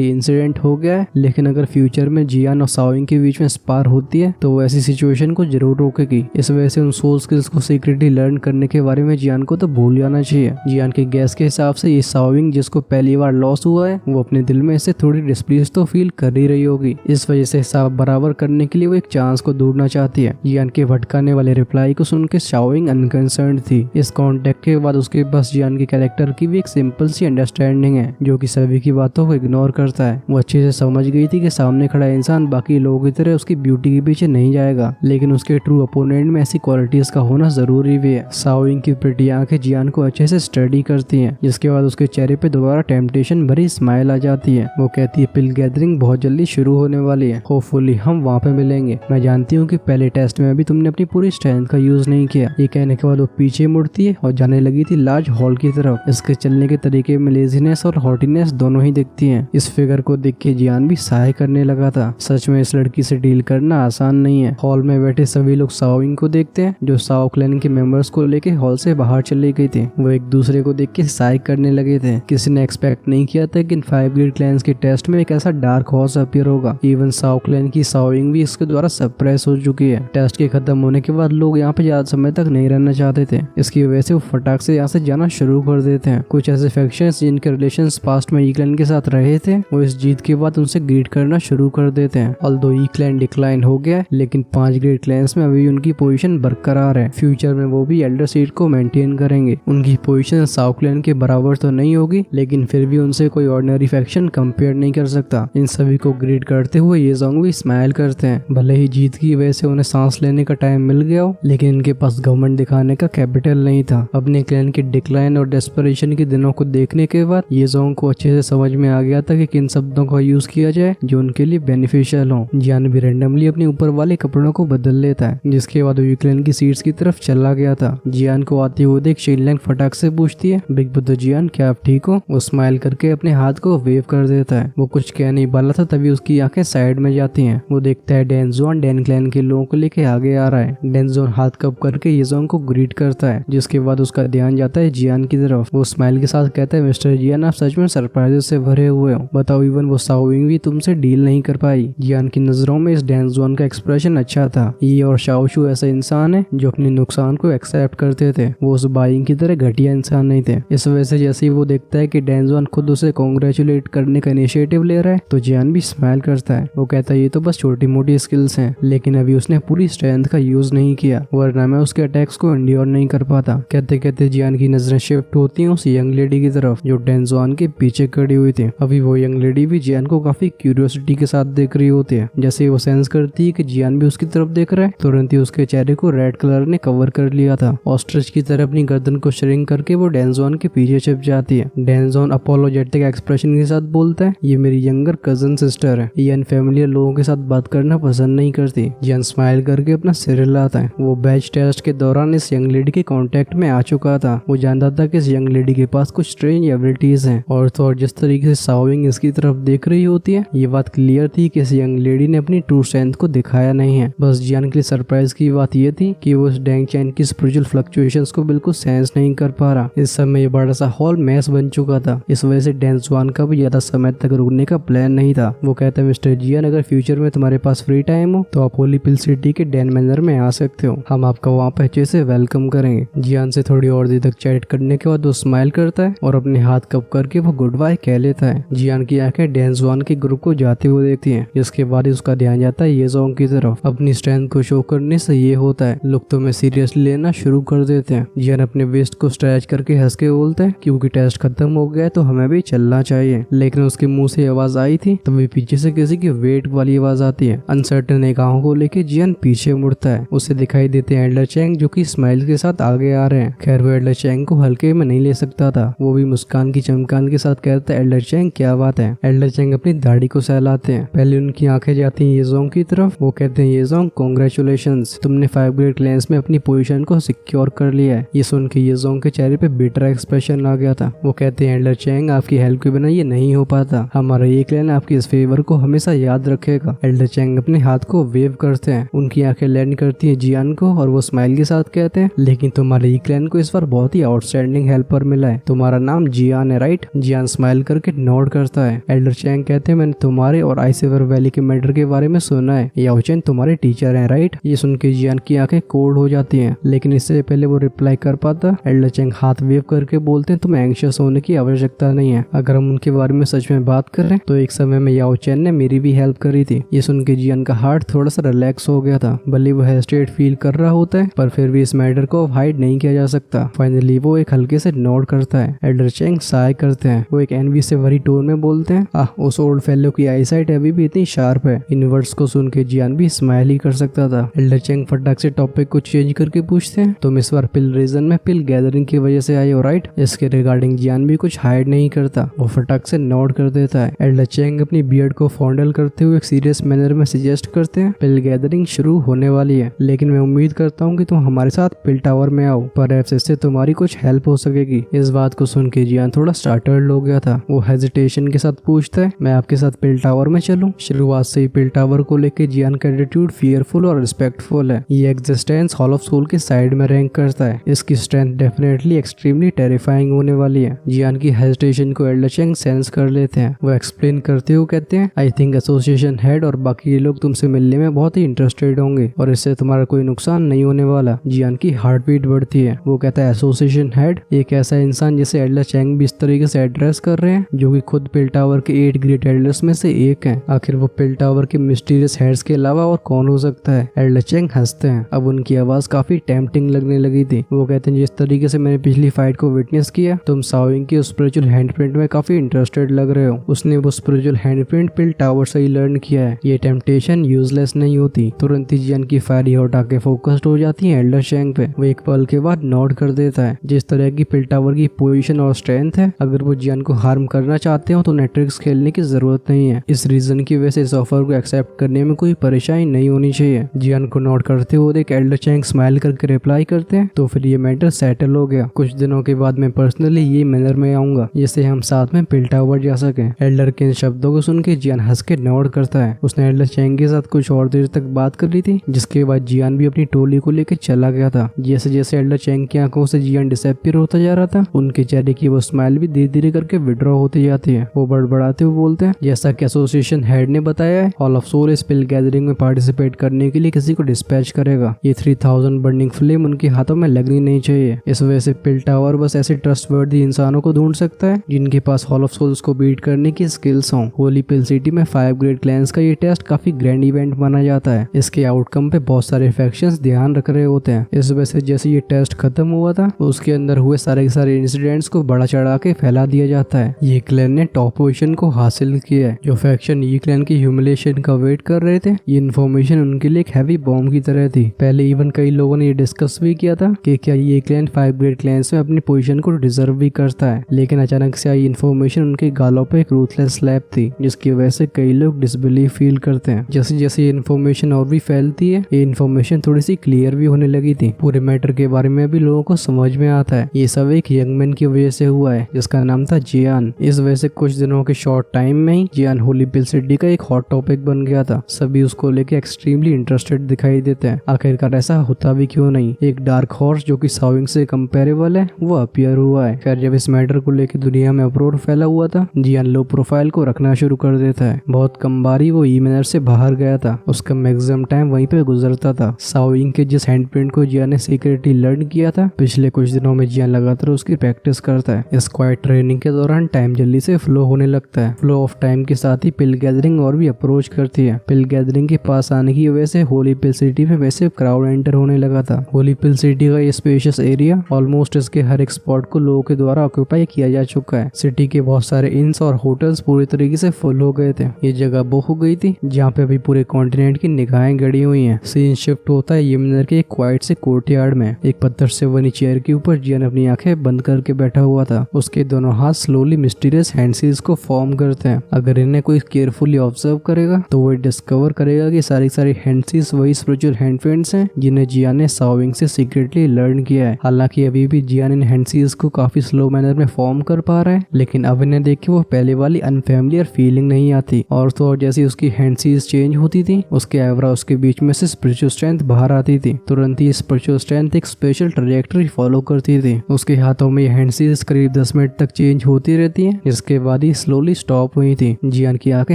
इंसिडेंट हो गया है, लेकिन अगर फ्यूचर में जियान और शाओइंग के बीच में स्पार होती है तो वो ऐसी सिचुएशन को जरूर रोकेगी। इस वजह से उन सोल स्किल्स को सीक्रेटली लर्न करने के बारे में जियान को तो भूल जाना चाहिए। जियान के गैस के हिसाब से ये शाओइंग जिसको पहली बार लॉस हुआ है वो अपने दिल में इससे थोड़ी डिस्प्लीज तो फील कर ही रही होगी। इस वजह से हिसाब बराबर करने के लिए वो एक चांस को ढूंढना चाहती है। जियान के भटकाने वाले रिप्लाई को सुन के शाओइंग अनकंसर्न्ड थी। इस कॉन्टेक्ट के बाद उसके पास जियान के कैरेक्टर की भी एक सिंपल सी अंडरस्टैंडिंग है जो कि सभी की बातों को इग्नोर करता है। वो अच्छे से समझ गई थी कि सामने खड़ा इंसान बाकी लोगों की तरह उसकी ब्यूटी के पीछे नहीं जाएगा, लेकिन उसके ट्रू अपोनेंट में ऐसी क्वालिटीज का होना जरूरी भी है। शाओइंग की प्रिटी आंखें जियान को अच्छे से स्टडी करती हैं, जिसके बाद उसके चेहरे पे दोबारा टेम्पटेशन भरी स्माइल आ जाती है। वो कहती है पिल गैदरिंग बहुत जल्दी शुरू होने वाली है, होपफुली हम वहाँ पे मिलेंगे। मैं जानती हूँ कि पहले टेस्ट में भी तुमने अपनी पूरी स्ट्रेंथ का यूज नहीं किया। ये कहने के बाद वो पीछे मुड़ती है और जाने लगी थी लार्ज हॉल की तरफ। इसके चलने के तरीके में लेजीनेस और हॉटीनेस दोनों ही दिखती हैं। इस फिगर को देख के जियान भी साय करने लगा था। सच में इस लड़की से डील करना आसान नहीं है। हॉल में बैठे सभी लोग शाओइंग को देखते हैं जो शाओ क्लैन के मेंबर्स को लेके हॉल से बाहर चली गई थी। वो एक दूसरे को देख के साय करने लगे थे। किसी ने एक्सपेक्ट नहीं किया था कि इन 5 ग्रेड क्लैंस के टेस्ट में एक ऐसा डार्क हॉर्स अपीयर होगा। इवन शाओ क्लैन की शाओइंग भी इसके द्वारा सरप्राइज हो चुकी है। टेस्ट के खत्म होने के बाद लोग यहाँ पे ज्यादा समय तक नहीं रहना चाहते थे। इसकी वजह से वो फटाक से यहाँ से जाना शुरू कर देते हैं। कुछ ऐसे फैक्शंस जिनके रिलेशंस पास्ट में ई क्लैन के साथ रहे थे वो इस जीत के बाद उनसे ग्रीट करना शुरू कर देते हैं। ऑल्दो ई क्लैन डिक्लाइन हो गया है, लेकिन 5 ग्रेड क्लैंस में अभी उनकी पोजीशन बरकरार है। फ्यूचर में वो भी एल्डर सीट को मेंटेन करेंगे। उनकी पोजीशन शाओ क्लैन के बराबर तो नहीं होगी, लेकिन फिर भी उनसे कोई ऑर्डिनरी फैक्शन कंपेयर नहीं कर सकता। इन सभी को ग्रीट करते हुए ये जोंग भी स्माइल करते हैं। भले ही जीत की वजह से उन्हें सांस लेने का टाइम मिल गया हो, लेकिन इनके पास गवर्नमेंट दिखाने का कैपिटल नहीं था। अपने क्लैन के डिक्लाइन और डेस्परेशन के दिनों को देखने के बाद ये जोंग को अच्छे से समझ में आ गया था कि किन शब्दों का यूज किया जाए जो उनके लिए बेनिफिशियल हो। जियान भी रैंडमली अपने ऊपर वाले कपड़ों को बदल लेता है, जिसके बाद वो यूक्रेन की सीट्स की तरफ चला गया था। जियान को आते हुए देख शिनलैंग फटाक से पूछती है बिग बुद्ध जियान क्या आप ठीक हो? वो स्माइल करके अपने हाथ को वेव कर देता है। वो कुछ कह नहीं पाला था तभी उसकी आंखें साइड में जाती हैं। वो देखता है डेनजोन डैन क्लैन के लोगों को लेके आगे आ रहा है। डेनजोन हाथ कप करके येजोंग को ग्रीट करता है, जिसके बाद उसका ध्यान जाता है जियान की तरफ। वो स्माइल के साथ कहता है मिस्टर जियान आप सच में सरप्राइजेस से भरे हुए हो। बताओ इवन वो शाओइंग भी तुमसे डील नहीं कर पाई। जियान की नजरों में इस डेनजोन का एक्सप्रेशन अच्छा था। ये और शाओशू ऐसा इंसान है जो अपने नुकसान को एक्सेप्ट करते थे। वो उस बाइंग की तरह घटिया इंसान नहीं थे। इस वजह से जैसे ही वो देखता है कि डेनजोन खुद उसे कॉन्ग्रेचुलेट करने का इनिशिएटिव ले रहा है तो जियान भी स्माइल करता है। वो कहता है ये तो बस छोटी मोटी स्किल्स हैं, लेकिन अभी उसने पूरी स्ट्रेंथ का यूज नहीं किया, वरना मैं उसके अटैक्स को एंड्योर नहीं कर पाता। कहते कहते जियान की नजरें शिफ्ट होती हैं उस यंग लेडी की तरफ जो डेनजोन के पीछे खड़ी हुई थी। अभी वो यंग लेडी भी जियान को काफी क्यूरियोसिटी के साथ देख रही होती है। जैसे वो सेंस करती है कि जियान भी उसकी तरफ देख रहा है, तुरंत ही उसके चेहरे को रेड कलर ने कवर कर लिया था। ऑस्ट्रिच की तरह अपनी गर्दन को श्रिंक करके वो डेनजोन के पीछे छिप जाती है। डेनजोन अपोलोजेटिक एक्सप्रेशन के साथ बोलता है ये मेरी यंगर कजन सिस्टर है, ये अनफेमिलियर लोगों के साथ बात करना पसंद नहीं करती। जियान स्माइल करके अपना सिर हिलाता है। वो बैच टेस्ट के दौरान इस यंग लेडी के कांटेक्ट में आ चुका था। वो जानता था कि इस यंग लेडी के पास कुछ स्ट्रेंज एबिलिटीज हैं, और तो और जिस तरीके से शाओइंग इसकी तरफ देख रही होती है ये बात क्लियर थी कि इस यंग लेडी ने अपनी ट्रू स्ट्रेंथ को दिखाया नहीं है। बस जियान के लिए सरप्राइज की बात ये थी कि वो इस डैंग चैन की स्पिरिचुअल फ्लक्चुएशंस को बिल्कुल सेंस नहीं कर पा रहा। इस समय ये बड़ा सा हॉल मैस बन चुका था। इस वजह से डेनजोन का भी ज्यादा समय तक रुकने का प्लान नहीं था। वो कहता है मिस्टर जियान अगर फ्यूचर में तुम्हारे पास फ्री टाइम हो तो आप होली पिल सिटी के डैन मैनर में आ सकते हो, हम आपका वहाँ पे अच्छे से वेलकम करेंगे। जियान से थोड़ी और देर तक चैट करने के बाद वो स्माइल करता है और अपने हाथ कप करके वो गुड बाय कह लेता है। जियान की आंखें डेनजोन के ग्रुप को जाते हुए देखती हैं, जिसके बाद उसका ध्यान जाता है येजोंग की तरफ। अपनी स्ट्रेंथ को शो करने से ये होता है लोग तुम्हें सीरियसली लेना शुरू कर देते हैं। जियान अपने वेस्ट को स्ट्रेच करके हंस के बोलता है क्योंकि टेस्ट खत्म हो गया है तो हमें भी चलना चाहिए। लेकिन उसके मुंह से आवाज आई थी तभी पीछे से किसी की वेट वाली आवाज आती है। अनसर्टन निगाहों को लेके जियान पीछे मुड़ता है। उसे दिखाई देते हैं एल्डर चैंग जो कि स्माइल के साथ आगे आ रहे हैं। खैर वो एल्डर चैंग को हल्के में नहीं ले सकता था। वो भी मुस्कान की चमकान के साथ कहता है एल्डर चैंग क्या बात है। एल्डर चैंग अपनी दाढ़ी को सहलाते हैं। पहले उनकी आंखें जाती हैं येजोंग की तरफ। वो कहते हैं येजोंग कांग्रेचुलेशंस, तुमने 5 ग्रेड क्लैंस में अपनी पोजीशन को सिक्योर कर लिया है। ये सुन के येजोंग के चेहरे पे बिटर एक्सप्रेशन आ गया था। वो कहते हैं एल्डर चैंग आपकी हेल्प के बिना ये नहीं हो पाता, हमारा ये क्लैन आपके इस फेवर को हमेशा याद रखेगा। एल्डर चैंग अपने हाथ को वेव करते हैं। उनकी आंखें लैंड करती हैं जियान को और वो स्माइल के साथ कहते हैं लेकिन तुम्हारे ई क्लैन को इस बार बहुत ही आउटस्टैंडिंग हेल्पर मिला है, तुम्हारा नाम जियान है राइट? जियान स्माइल करके नोट करता है। एल्डर चैंग कहते हैं मैंने तुम्हारे और आइसवर वैली के मैटर के बारे में सुना है, याओ चेन तुम्हारे टीचर हैं राइट? ये सुन के जियान की आंखें कोल्ड हो जाती हैं, लेकिन इससे पहले वो रिप्लाई कर पाता एल्डर चैंग हाथ वेव करके बोलते हैं तुम्हें एंग्शियस होने की आवश्यकता नहीं है। अगर हम उनके बारे में सच में बात कर रहे हैं तो एक समय में याओ चेन ने मेरी भी हेल्प करी थी। ये सुन के जियान का हार्ट थोड़ा सा रिलैक्स हो गया था। भले वो हेजिटेट फील कर रहा होता है पर फिर भी इस मैटर को हाइड नहीं किया जा सकता। फाइनली वो एक हल्के से नोड करता है। एल्डर चैंग साय करते हैं। वो एक एनवी से भरी टोन में बोलते हैं उस ओल्ड फेलो की आईसाइट अभी भी इतनी शार्प है। इन वर्ड्स को सुन के जियान भी स्माइल ही कर सकता था। एल्डर चैंग फटाक से टॉपिक को चेंज करके पूछते हैं तुम इस बार पिल रीजन में पिल गैदरिंग की वजह से आए हो राइट? इसके रिगार्डिंग जियान भी कुछ हाइड नहीं करता, वो फटाक से नोड कर देता है। एल्डर चैंग अपनी बियर्ड को फॉन्डल करते हुए एक सीरियस मैनर में सजेस्ट करते हैं पिल गैदरिंग शुरू होने वाली है, लेकिन मैं उम्मीद करता हूँ कि तुम हमारे साथ पिल टावर में आओ, पर इससे तुम्हारी कुछ हेल्प हो सकेगी। इस बात को सुन के जियान थोड़ा स्टार्टर्ड हो गया था। वो हेजिटेशन के साथ पूछता है मैं आपके साथ पिल टावर में चलूं? शुरुआत से ही पिल टावर को लेके जियान का एटीट्यूड फियरफुल और रिस्पेक्टफुल है। ये एग्जिस्टेंस हॉल ऑफ सोल के साइड में रैंक करता है। इसकी स्ट्रेंथ डेफिनेटली एक्सट्रीमली टेरिफाइंग होने वाली है। जियान की हेजिटेशन को एल्डर चैंग सेंस कर लेते हैं। वो एक्सप्लेन करते हुए कहते हैं आई थिंक एसोसिएशन हेड और बाकी लोग तुमसे मिलने में बहुत ही इंटरेस्टेड होंगे और इससे तुम्हारा कोई नुकसान नहीं होने वाला। जियान की हार्ट बीट बढ़ती है। वो कहता है एसोसिएशन हेड एक ऐसा इंसान जिसे एल्डर चैंग भी इस तरीके से एड्रेस कर रहे हैं जो कि खुद पिल टावर के 8 ग्रेट एल्डर्स में से एक हैं। आखिर वो पिल टावर के मिस्टीरियस हेड्स के अलावा और कौन हो सकता है? एल्डर चैंग हंसते हैं। अब उनकी आवाज काफी टेम्पटिंग लगने लगी थी। वो कहते हैं जिस तरीके से मैंने पिछली फाइट को विटनेस किया तुम साओइंग की स्पिरिचुअल हैंडप्रिंट में काफी इंटरेस्टेड लग रहे हो। उसने वो स्पिरिचुअल हैंडप्रिंट पिल टावर से ही लर्न किया है। ये टेम्पटेशन यूजलेस नहीं होती। तुरंत ही जियान की फायरी हटा के फोकस्ड हो जाती है एल्डर चैंग पे। वो एक पल के बाद नोट कर देता है जिस तरह की पिल टावर की पोजीशन और स्ट्रेंथ है, अगर वो जियान को हार्म करना चाहते हो तो नेट्रिक्स खेलने की जरूरत नहीं है। इस रीजन की वजह से इस ऑफर को एक्सेप्ट करने में कोई परेशानी नहीं होनी चाहिए। जियान को नोट करते हुए देख एल्डर चैंग स्माइल करके रिप्लाई करते हैं तो फिर ये मैटर सेटल हो गया। कुछ दिनों के बाद मैं पर्सनली ये मैनर में आऊंगा जिससे हम साथ में पिल टावर जा सके। एल्डर के इन शब्दों को सुन के जियान हंस के नोट करता है। उसने एल्डर चैंग के साथ कुछ और देर तक बात कर ली थी, जिसके बाद जियान भी अपनी टोली को लेकर चला गया था। जैसे जैसे एल्डर चैंग की आंखों से जियान डिसअपीयर होता जा रहा था, उनके चेहरे की वो स्माइल भी धीरे धीरे करके विड्रॉ होती जाती है। वो बड़बड़ाते हुए बोलते हैं जैसा कि एसोसिएशन हेड ने बताया है हॉल ऑफ सोल इस पिल गैदरिंग में पार्टिसिपेट करने के लिए किसी को डिस्पैच करेगा। ये 3000 बर्निंग फ्लेम उनके हाथों में लगनी नहीं चाहिए। इस वजह से पिल टावर बस ऐसे ट्रस्टवर्दी इंसानों को ढूंढ सकता है जिनके पास हॉल ऑफ सोल्स को बीट करने की स्किल्स हों। होली पिल सिटी में 5 ग्रेट क्लैंस का ये टेस्ट काफी ग्रैंड इवेंट माना जाता है। इसके आउटकम पे बहुत सारे फैक्शंस ध्यान रख रहे होते हैं। इस वजह से जैसे ये टेस्ट खत्म हुआ था उसके अंदर हुए सारे के सारे इंसिडेंट्स को बड़ा चढ़ा के फैला दिया जाता है। ये क्लैन ने टॉप पोजीशन को हासिल किया है। जो फैक्शन ये क्लैन की ह्यूमिलिएशन का वेट कर रहे थे, ये इन्फॉर्मेशन उनके लिए एक हैवी बॉम्ब की तरह थी। पहले इवन कई लोगों ने ये डिस्कस भी किया था कि क्या ये क्लैन 5 ग्रेट क्लैंस में अपनी पोजीशन को डिजर्व भी करता है, लेकिन अचानक से आई इन्फॉर्मेशन उनके गालों पे एक रूथलेस स्लैप थी, जिसकी वजह से कई लोग डिसबिलीव फील करते हैं। जैसे जैसे ये इन्फॉर्मेशन और भी फैलती है, ये इन्फॉर्मेशन थोड़ी सी क्लियर भी होने लगी थी। पूरे मैटर के बारे में भी लोगों को समझ में आता है ये सब एक यंग मैन की वजह से हुआ है जिसका नाम था जियान। इस वजह से कुछ दिनों के शॉर्ट टाइम में ही जियान होली पिल सिटी का एक हॉट टॉपिक बन गया था। सभी उसको लेके एक्सट्रीमली इंटरेस्टेड दिखाई देते हैं। आखिरकार ऐसा होता भी क्यों नहीं, एक डार्क हॉर्स जो कि साविंग से कंपेरेबल है वो अपीयर हुआ है। खैर जब इस मैटर को लेके दुनिया में अप्रोर फैला हुआ था, जियान लो प्रोफाइल को रखना शुरू कर देता है। बहुत कम बारी वो ईमेनर से बाहर गया था, उसका मैक्सिमम टाइम वहीं पे गुजरता था। साविंग के जिस हैंडप्रिंट को जियान ने सीक्रेटली लर्न किया था, पिछले कुछ दिनों में जियान लगातार उसकी प्रैक्टिस करता है। इस क्वाइट ट्रेनिंग के दौरान टाइम जल्दी से फ्लो होने लगता है। फ्लो ऑफ टाइम के साथ ही पिल गैदरिंग और भी अप्रोच करती है। पिल गैदरिंग के पास आने की वजह से होली पिल सिटी में वैसे क्राउड एंटर होने लगा था। होली पिल सिटी का ये स्पेशियस एरिया ऑलमोस्ट इसके हर एक स्पॉट को लोगों के द्वारा ऑक्यूपाई किया जा चुका है। सिटी के बहुत सारे इंस और होटल्स पूरी तरीके से फुल हो गए थे। ये जगह वो हो गई थी जहाँ पे अभी पूरे कॉन्टिनेंट की निगाहें गड़ी हुई हैं। सीन शिफ्ट होता है यमुना के एक क्वाइट से कोर्टयार्ड में। एक पत्थर से बनी चेयर के ऊपर जियान अपनी आंखें बंद करके बैठा हुआ था। उसके दोनों हाथ स्लोली मिस्टीरियस हैंडसीज को फॉर्म करते हैं। अगर इन्हें कोई केयरफुली ऑब्जर्व करेगा तो वो डिस्कवर करेगा कि सारी हैंडसीज वही स्पिरिचुअल हैंडप्रिंट्स हैं जिन्हें जियान ने साविंग से सीक्रेटली लर्न किया है। हालांकि अभी भी जियान इन हैंडसीज को काफी स्लो मैनर में फॉर्म कर पा रहा है, लेकिन अब इन्हें देख के वो पहले वाली अनफैमिलियर फीलिंग नहीं आती। और तो और जैसी उसकी हैंडसीज चेंज होती थी, उसके एवरा उसके बीच में से स्पिरिचुअल स्ट्रेंथ बाहर आती थी। तुरंत ही स्पिरिचुअल स्ट्रेंथ एक स्पेशल ट्रैजेक्टरी फॉलो करती थी। उसके हाथों में हैंडसीज करीब 10 मिनट तक चेंज होती रहती हैं, जिसके बाद ही स्लोली स्टॉप हुई थी। जियान की आंखें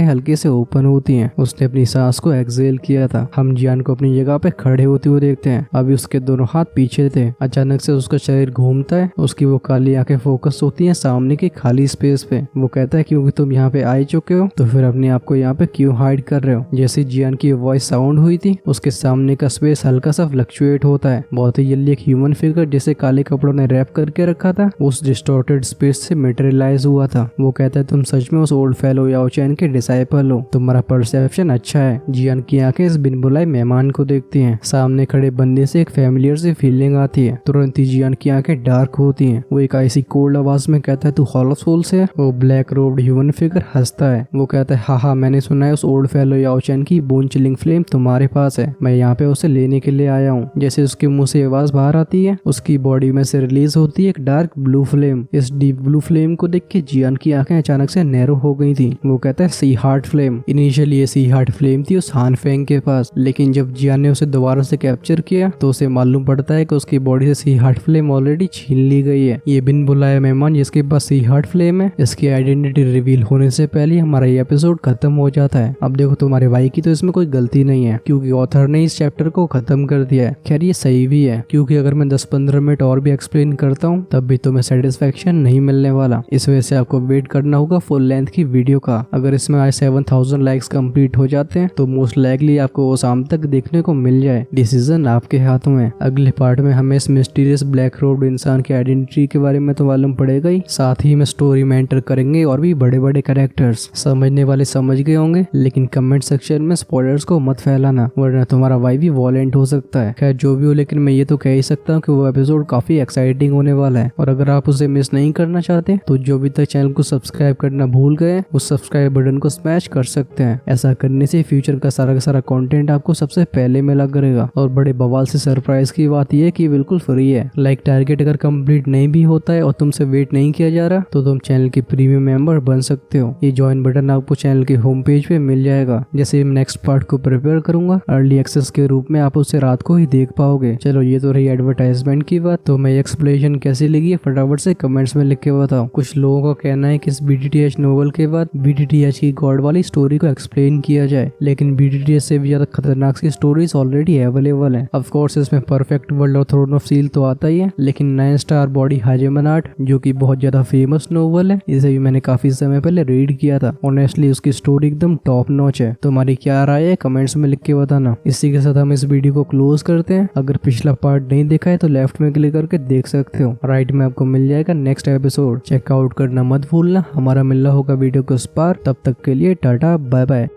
हल्के से ओपन होती हैं। उसने अपनी सांस को एक्सेल किया था। हम जियान को अपनी जगह पे खड़े होते हुए देखते हैं। अभी उसके दोनों हाथ पीछे थे। अचानक से उसका शरीर घूमता है। उसकी वो काली आंखें फोकस होती हैं सामने की खाली स्पेस पे। वो कहता है क्योंकि तुम यहाँ पे आ चुके हो तो फिर अपने आप को यहाँ पे क्यों हाइड कर रहे हो। जैसे जियान की वॉइस साउंड हुई थी, उसके सामने का स्पेस हल्का सा फ्लक्चुएट होता है। बहुत ही जल्दी एक ह्यूमन फिगर जिसे काले कपड़ों ने रैप करके रखा था उस डिस्टॉर्टेड स्पेस से मटेरियलाइज हुआ था। वो कहता है तुम सच में उस ओल्ड फेलो याओ चैन के डिसाइपल हो। तुम्हारा परसेप्शन अच्छा है। जियान की आंखें इस बिन बुलाए मेहमान को देखती हैं। सामने खड़े बंदे से एक फैमिलियर सी फीलिंग आती है। तुरंत ही जियान की आंखें डार्क होती हैं। वो एक ऐसी कोल्ड आवाज में कहता है तू हॉलो सोल से है। वो ब्लैक रोब्ड ह्यूमन फिगर हंसता है। वो कहता है हाँ मैंने सुना है उस ओल्ड फेलो याओ चैन की बोन चिलिंग फ्लेम तुम्हारे पास है। मैं यहाँ पे उसे लेने के लिए आया हूँ। जैसे उसके मुंह से आवाज बाहर आती है, उसकी बॉडी में से रिलीज होती है एक डार्क ब्लू फ्लेम। इस डीप ब्लू फ्लेम को देख के जियान की आंखें अचानक से नैरो हो गई थी। वो कहता है सी हार्ट फ्लेम। इनिशियली ये सी हार्ट फ्लेम थी उस हान फेंग के पास, लेकिन जब जियान ने उसे दोबारा से कैप्चर किया तो उसे मालूम पड़ता है कि उसकी बॉडी से सी हार्ट फ्लेम ऑलरेडी छीन ली गई है। ये बिन बुलाया मेहमान जिसके पास सी हार्ट फ्लेम है, इसकी आइडेंटिटी रिवील होने से पहले हमारा ये एपिसोड खत्म हो जाता है। अब देखो तुम्हारे भाई की तो इसमें कोई गलती नहीं है क्योंकि ऑथर ने इस चैप्टर को खत्म कर दिया है। खैर ये सही भी है क्योंकि अगर मैं 10-15 मिनट और भी एक्सप्लेन करता हूँ तब भी तुम्हें सेटिस्फेक्शन नहीं मिलने वाला। इस वजह से आपको वेट करना होगा फुल लेंथ की वीडियो का। अगर इसमें आज 7000 लाइक्स कंप्लीट हो जाते हैं तो मोस्ट लाइकली आपको वो शाम तक देखने को मिल जाए। डिसीजन आपके हाथों में। अगले पार्ट में हमें इस मिस्टीरियस ब्लैक रोब्ड इंसान की आइडेंटिटी के बारे में तो मालूम पड़ेगा ही, साथ ही में स्टोरी में एंटर करेंगे और भी बड़े बड़े कैरेक्टर्स। समझने वाले समझ गए होंगे, लेकिन कमेंट सेक्शन में स्पॉयलर्स को मत फैलाना वरना तुम्हारा भाई भी वॉलेंट हो सकता है। खैर जो भी हो, लेकिन मैं ये तो कह ही सकता हूँ कि वो एपिसोड काफी एक्साइटिंग होने वाला है। और अगर आप उसे मिस नहीं करना चाहते तो जो भी तक चैनल को सब्सक्राइब करना भूल गए उस सब्सक्राइब बटन को स्मैश कर सकते हैं। ऐसा करने से फ्यूचर का सारा कंटेंट आपको सबसे पहले मिला करेगा। और बड़े बवाल से सरप्राइज की बात यह है कि बिल्कुल फ्री है। लाइक टारगेट अगर कंप्लीट नहीं भी होता है और तुमसे वेट नहीं किया जा रहा तो तुम चैनल के प्रीमियम मेंबर बन सकते हो। ये ज्वाइन बटन आपको चैनल के होम पेज पे मिल जाएगा। जैसे नेक्स्ट पार्ट को प्रिपेयर करूंगा अर्ली एक्सेस के रूप में आप उसे रात को ही देख पाओगे। चलो ये तो रही एडवर्टाइजमेंट की बात। तो मैं एक्सप्लेनेशन कैसी लगी है फटाफट से कमेंट्स में लिख के बताओ। कुछ लोगों का कहना है कि इस BTTH नोवेल के बाद BTTH की गॉड वाली स्टोरी को एक्सप्लेन किया जाए, लेकिन BTTH से भी ज्यादा खतरनाक सी स्टोरीज ऑलरेडी अवेलेबल है। ऑफ कोर्स इसमें परफेक्ट वर्ल्ड और थ्रोन ऑफ सील तो आता ही है, लेकिन 9 स्टार बॉडी हाजेमनाट जो कि बहुत ज्यादा फेमस नोवेल है, इसे भी मैंने काफी समय पहले रीड किया था। ऑनेस्टली उसकी स्टोरी एकदम टॉप नॉच है। तुम्हारी क्या राय है कमेंट्स में लिख के बताना। इसी के साथ हम इस वीडियो को क्लोज करते हैं। अगर पिछला पार्ट नहीं देखा है तो लेफ्ट में क्लिक करके देख सकते हो। राइट में आपको मिल जाएगा नेक्स्ट एपिसोड। चेकआउट करना मत भूलना। हमारा मिलना होगा वीडियो के उस पार। तब तक के लिए टाटा बाय बाय।